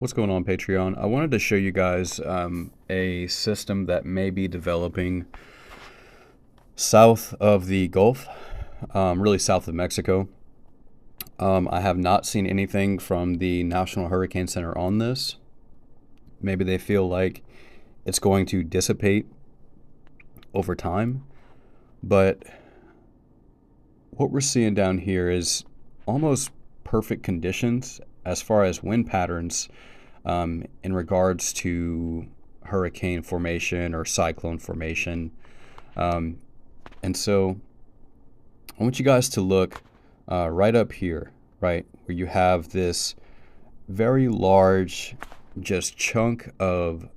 What's going on, Patreon? I wanted to show you guys a system that may be developing south of the Gulf, really south of Mexico. I have not seen anything from the National Hurricane Center on this. Maybe they feel like it's going to dissipate over time, but what we're seeing down here is almost perfect conditions as far as wind patterns in regards to hurricane formation or cyclone formation. And so I want you guys to look right up here, right, where you have this very large just chunk of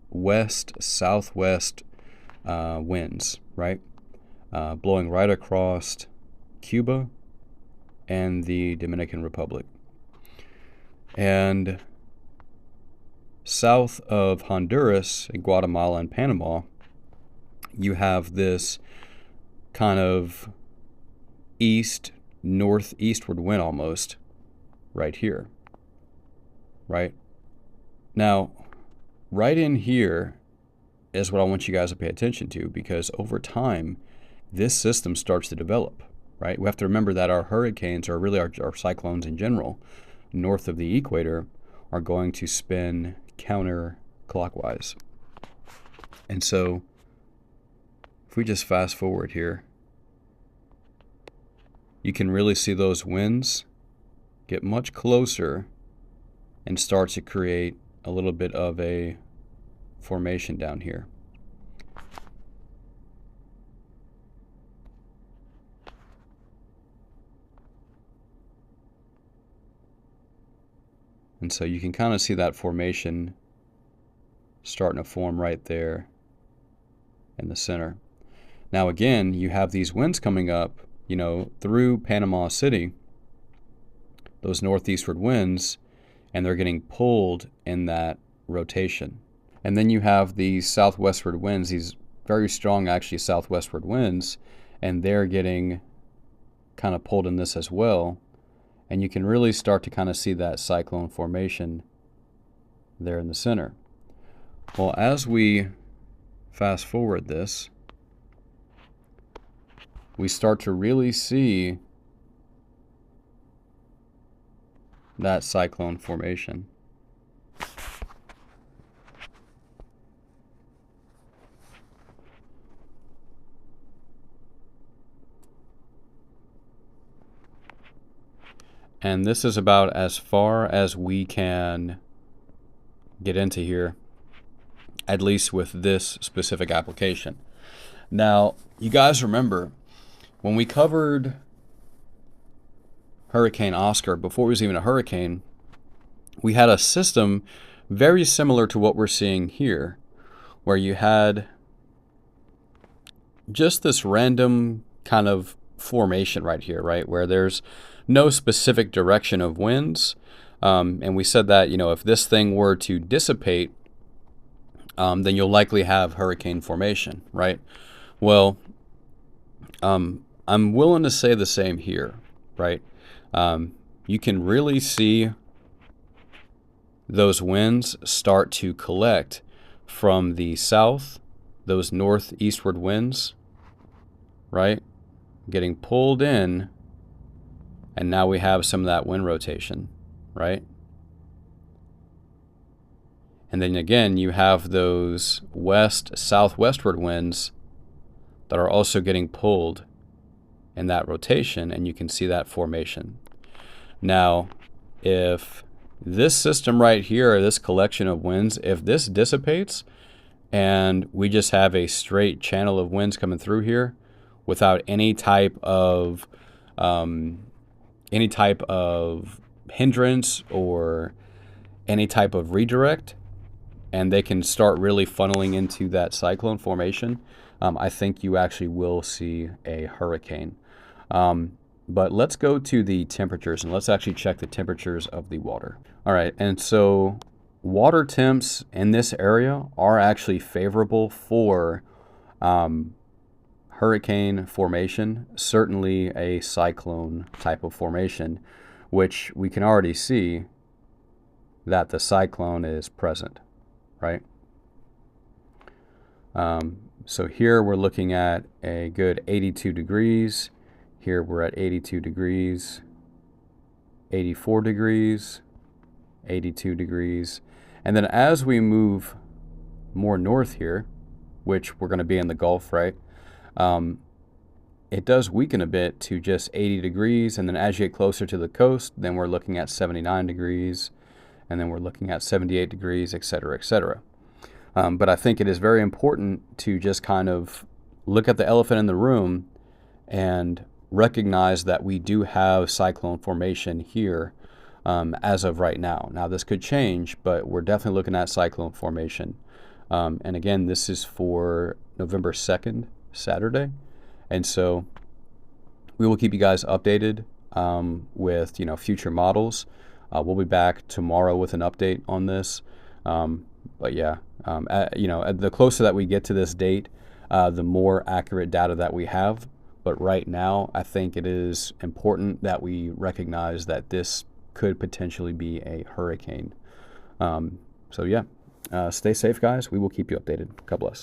west-southwest winds, right, blowing right across Cuba and the Dominican Republic. And south of Honduras and Guatemala and Panama, you have this kind of northeastward wind almost right here, right? Now, right in here is what I want you guys to pay attention to, because over time, this system starts to develop, right? We have to remember that our hurricanes, or really our cyclones in general, north of the equator, are going to spin counterclockwise. And so if we just fast forward here, you can really see those winds get much closer and start to create a little bit of a formation down here. And so you can kind of see that formation starting to form right there in the center. Now again, you have these winds coming up, through Panama City, those northeastward winds, and they're getting pulled in that rotation. And then you have these southwestward winds, these very strong actually southwestward winds, and they're getting kind of pulled in this as well. And you can really start to kind of see that cyclone formation there in the center. Well, as we fast forward this, we start to really see that cyclone formation. And this is about as far as we can get into here, at least with this specific application. Now, you guys remember when we covered Hurricane Oscar, before it was even a hurricane, we had a system very similar to what we're seeing here, where you had just this random kind of formation right here, right, where there's no specific direction of winds. And we said that, if this thing were to dissipate, then you'll likely have hurricane formation, right? Well, I'm willing to say the same here, right? You can really see those winds start to collect from the south, those northeastward winds, right? Getting pulled in, and now we have some of that wind rotation, right? And then again, you have those west-southwestward winds that are also getting pulled in that rotation, and you can see that formation. Now, if this system right here, or this collection of winds, if this dissipates and we just have a straight channel of winds coming through here without any type of hindrance or any type of redirect, and they can start really funneling into that cyclone formation, I think you actually will see a hurricane. But let's go to the temperatures, and let's actually check the temperatures of the water. All right, and so water temps in this area are actually favorable for hurricane formation, certainly a cyclone type of formation, which we can already see that the cyclone is present, right? So here we're looking at a good 82 degrees. Here we're at 82 degrees, 84 degrees, 82 degrees. And then as we move more north here, which we're going to be in the Gulf, right? It does weaken a bit to just 80 degrees. And then as you get closer to the coast, then we're looking at 79 degrees. And then we're looking at 78 degrees, et cetera, et cetera. But I think it is very important to just kind of look at the elephant in the room and recognize that we do have cyclone formation here as of right now. Now, this could change, but we're definitely looking at cyclone formation. And again, this is for November 2nd, Saturday. And so we will keep you guys updated with, future models. We'll be back tomorrow with an update on this. But yeah, the closer that we get to this date, the more accurate data that we have. But right now, I think it is important that we recognize that this could potentially be a hurricane. So yeah, stay safe, guys. We will keep you updated. God bless.